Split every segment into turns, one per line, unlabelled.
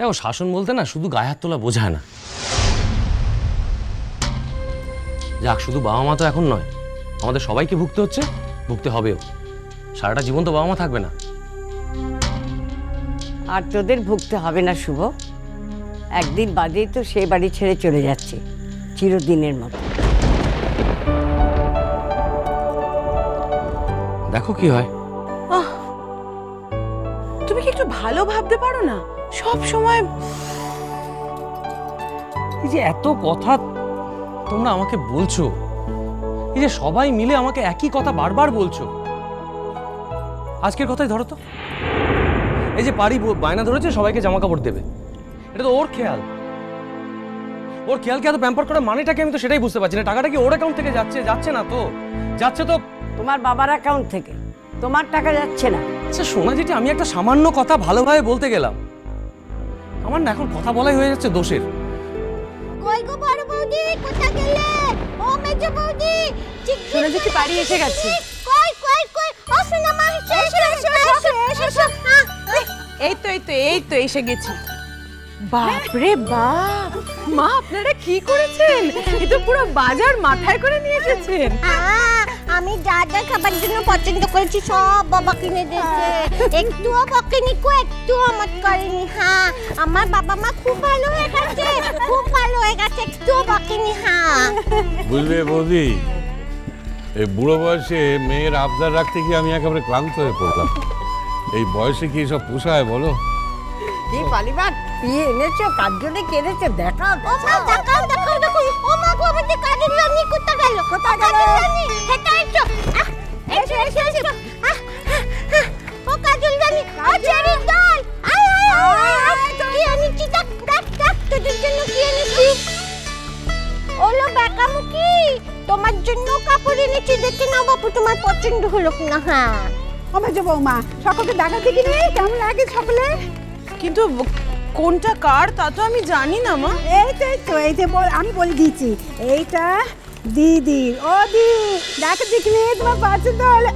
দেখো শাসন বলতে না শুধু গায়ে হাত তোলা বোঝায় না। যাক, শুধু বাবা মা তো এখন নয়, আমাদের সবাইকে ভুগতে হচ্ছে, ভুগতে হবেও। সারাটা জীবন তো বাবা মা থাকবে না।
আর তোদের ভুগতে হবে না শুভ, একদিন বাদেই তো সে বাড়ি ছেড়ে চলে যাচ্ছে চিরদিনের মতো।
দেখো কি হয়।
তুমি কি একটু ভালো ভাবতে পারো না? সব সময়
এই যে এত কথা তোমরা আমাকে বলছো, এই যে সবাই মিলে আমাকে একই কথা বারবার বলছো, আজকের কথাই ধরো তো। এই যে পারি বায়না ধরেছে সবাইকে জামা কাপড় দেবে, এটা তো ওর খেয়াল। ওর খেয়ালকে এত প্যাম্পার করার মানেটাকে আমি তো সেটাই বুঝতে পারছি না। টাকাটা কি ওর অ্যাকাউন্ট থেকে যাচ্ছে? যাচ্ছে না তো। যাচ্ছে তো
তোমার বাবার অ্যাকাউন্ট থেকে, তোমার টাকা যাচ্ছে না।
আচ্ছা সোনা যেটি, আমি একটা সামান্য কথা ভালোভাবে বলতে গেলাম, আমার না এখন কথা বলাই হয়ে যাচ্ছে দোষের।
কই গো বড় বৌদি, কোথায় গেলে? ও মেজো বৌদি,
শোনা যেটি বাড়ি এসে গেছে।
কই কই কই, ও সোনা মা, এসো।
এই তো এসে গেছি। বাপরে বাপ, মা আপনারা কি করেছেন? এ তো পুরো বাজার মাথায় করে নিয়ে এসেছেন।
আমি যা যা খাবার জন্য পছন্দ করেছি সব বাবা কিনে দিয়েছে। একটুও বকেনি কো, একটু আমার করেনি। হ্যাঁ, আমার বাবা মা খুব ভালো হয়ে গেছে, খুব ভালো হয়ে গেছে, একটুও বকেনি। হ্যাঁ
বুঝলে বৌদি, এই বুড়ো বয়সে মেয়ের আবদার রাখতে গিয়ে আমি একেবারে ক্লান্ত হয়ে পড়লাম। এই বয়সে কি সব পোষায় বলো?
এই পালিবার কি এনেছো, কার জন্য কিনেছো দেখাও।
ও মা, দেখো। ও মা গো, আমাদের কাজের রানী কোথায় গেল? হেঁটে এসো। ও কাজল রানী, ও চেরির দল। কি এনেছি? দেখ তোদের জন্য কি এনেছি। ওলো বেকামুখী, তোমার জন্য কাপড় এনেছি, দেখে নাও বাপু তোমার পছন্দ হলো কিনা। হ্যাঁ
ও মেজো বৌমা, সকলকে দেখাতে কি নেই? কেমন লাগে সকলে?
কিন্তু কোনটা কার তা তো আমি জানি না মা।
এই যে আমি বলে দিয়েছি, এইটা দিদির। ও দি, দেখো দেখিনি তোমার পছন্দ হলে।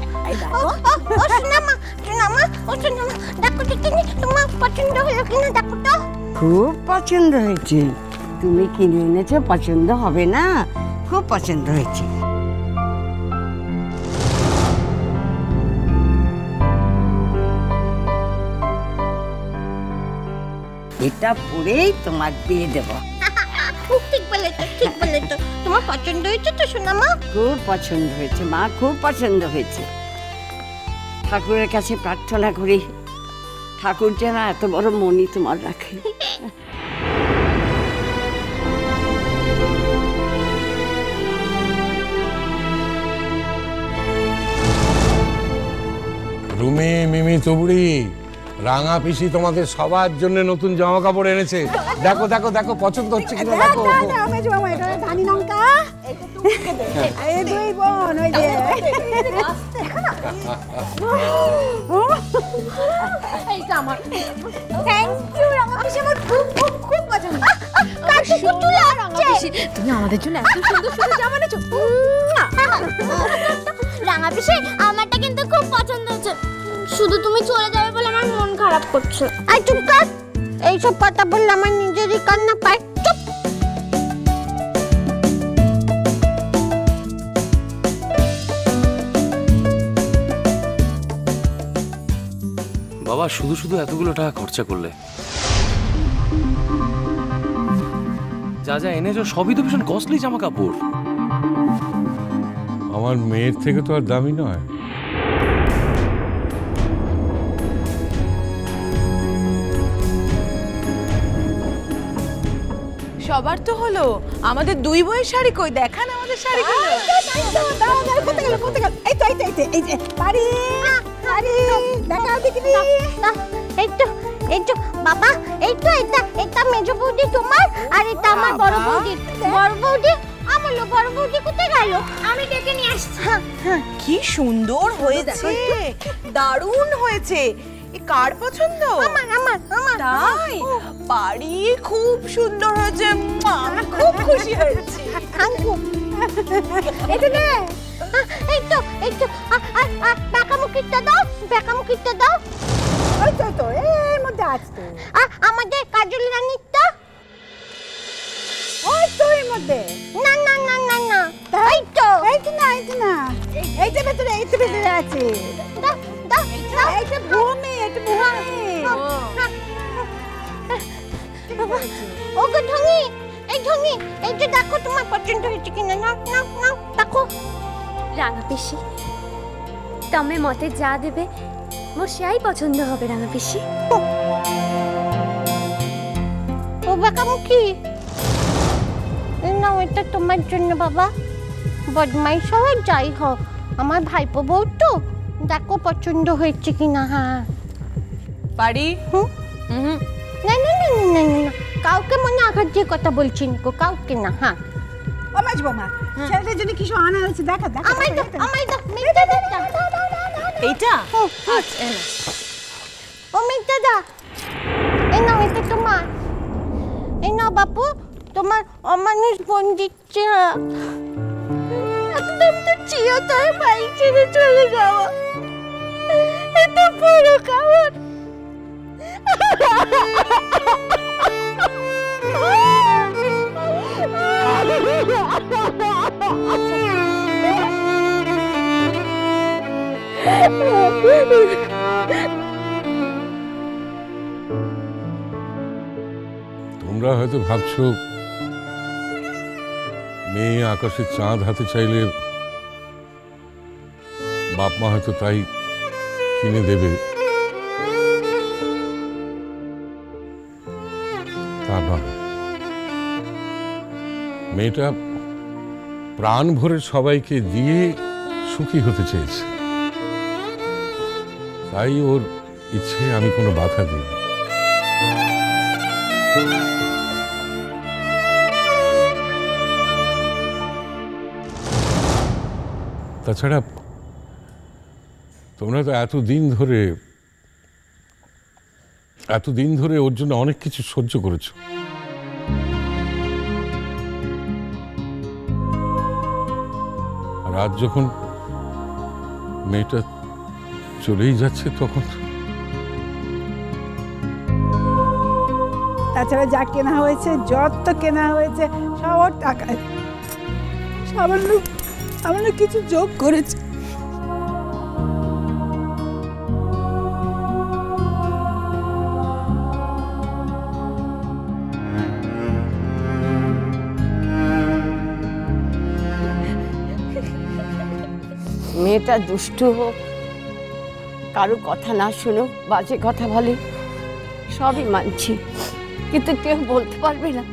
ও শোনা মা, দেখো দেখিনি তোমার পছন্দ হলো কিনা, দেখো তো।
খুব পছন্দ হয়েছে। তুমি কিনে এনেছো, পছন্দ হবে না? খুব পছন্দ হয়েছে। এটা পরেই তোমার বিয়ে দেব।
ঠিক বলেছো। তোমার পছন্দ হয়েছে তো শোনা মা?
খুব পছন্দ হয়েছে মা, খুব পছন্দ হয়েছে। ঠাকুরের কাছে প্রার্থনা করি, ঠাকুর যেন এত বড় মনই তোমার রাখে।
রুমি, মিমি, তুবড়ি, রাঙা পিসি তোমাদের সবার জন্য নতুন জামা কাপড় এনেছে। দেখো পছন্দ হচ্ছে কিনা দেখো।
মেজো বৌমা, এটা ধানি লঙ্কা, এই দুই বোন, ওই যে
এইটা আমার।
থ্যাংক ইউ রাঙা পিসি, আমার খুব পছন্দ।
তুমি আমাদের জন্য এত সুন্দর জামা এনেছো।
রাঙা পিসি, আমারটা কিন্তু খুব পছন্দ হয়েছে, শুধু তুমি চলে যাবে বলে আমার মন খারাপ করছে। আই চুপ কর, এইসব কথা বললে আমার নিজেরই কান্না পায়। চুপ।
বাবা শুধু এতগুলো টাকা খরচা করলে, যা এনেছো সবই তো ভীষণ কস্টলি জামা কাপড়।
আমার মেয়ের থেকে তো আর দামি নয়।
সবার তো হলো, আমাদের দুই বইয়ের শাড়ি কই? দেখান আমাদের শাড়িগুলো।
কোথায় গেল? এই যে পারি, দেখাও দেখিনি।
এই তো বাবা, এটা মেজো বৌদি তোমার, আর এটা আমার বড় বৌদির। বড় বৌদি, আমার বড় বৌদি কোথায় গেল? আমি ডেকে নিয়ে আসছি।
কি সুন্দর হয়েছে, দারুণ হয়েছে। এ কার পছন্দ?
আমার।
তাই? বাড়ি খুব সুন্দর হয়েছে, আমি খুব খুশি হয়েছি।
এই তো বেকামুখিটা দাও।
ওই তো এর মধ্যে আছে তো।
আমাদের কাজল
আছে না, এইটা ভেতরে আছে। এইটা ভূমি, এটা ভূমি।
ওগো ঢঙ্গি, এই ঢঙ্গি, এই যে দেখো তোমার পছন্দ হয়েছে কিনা, নাও নাও নাও দেখো।
রাঙা পিসি, তমে মতে যা দেবে মোর সেয়াই পছন্দ হবে রাঙা পিসি।
ও বাঁকামুখী, নাও এটা তোমার জন্য বাবা। বদমাইশ হওয়া যাই হোক, আমার ভাইপো বউ তো, দেখো পছন্দ হয়েছে কিনা। হ্যাঁ
পারি?
না না না না না না, কাউকে মনে আঘাত দিয়ে কথা বলছি না, কাউকে না। হ্যাঁ
ও মাছ বোমা, ছেলেটার জন্য কিছু আনা হয়েছে, দেখা দেখা।
আমায় দাও, আমায় দাও, মিথ্যা দাও।
এইটা
আচ্ছা এনো, ও মিথ্যা দা, এই নাও এটা তোমার। এই নাও বাপু, তোমার অমানুষ বোন দিচ্ছে। একদম তো চিও তার বাড়ি ছেড়ে চলে যাওয়া, এটা পুরো খাবার।
তোমরা হয়তো ভাবছো মেয়ে আকাশের চাঁদ হাতে চাইলে বাপ মা হয়তো তাই কিনে দেবে। তা নয়, মেয়েটা প্রাণ ভরে সবাইকে দিয়ে সুখী হতে চেয়েছে, তাই ওর ইচ্ছে আমি কোনো বাধা দিই। তাছাড়া তোমরা তো এতদিন ধরে ওর জন্য অনেক কিছু সহ্য করেছো। আর আজ যখন মেয়েটা চলেই যাচ্ছে তখন
তাছাড়া যা কেনা হয়েছে, যত কেনা হয়েছে সব ওর টাকায়, সামান্য কিছু যোগ করেছে।
মেয়েটা দুষ্টু হোক, কারো কথা না শুনুক, বাজে কথা বলে, সবই মানছি, কিন্তু কেউ বলতে পারবে না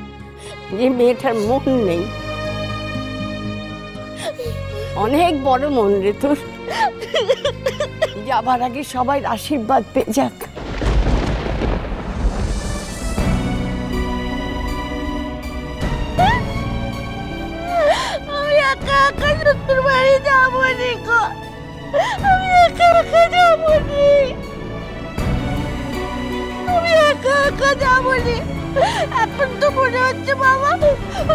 যে মেয়েটার মন নেই। অনেক বড় মন রে তোর, যাবার আগে সবাই আশীর্বাদ পেয়ে যাক।
আমি একা একা শ্বশুর বাড়ি যাবো নি গো, আমি একা একা যাবো নি, আমি একা একা যাবো নি। এখন তো মনে হচ্ছে বাবা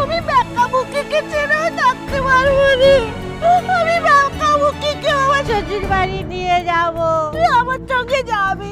আমি বাঁকামুখীকে ছেড়েও থাকতে পারবো নি। আমি বাঁকামুখীকে আমার শ্বশুর বাড়ি নিয়ে যাবো, তুই আমার সঙ্গে যাবি।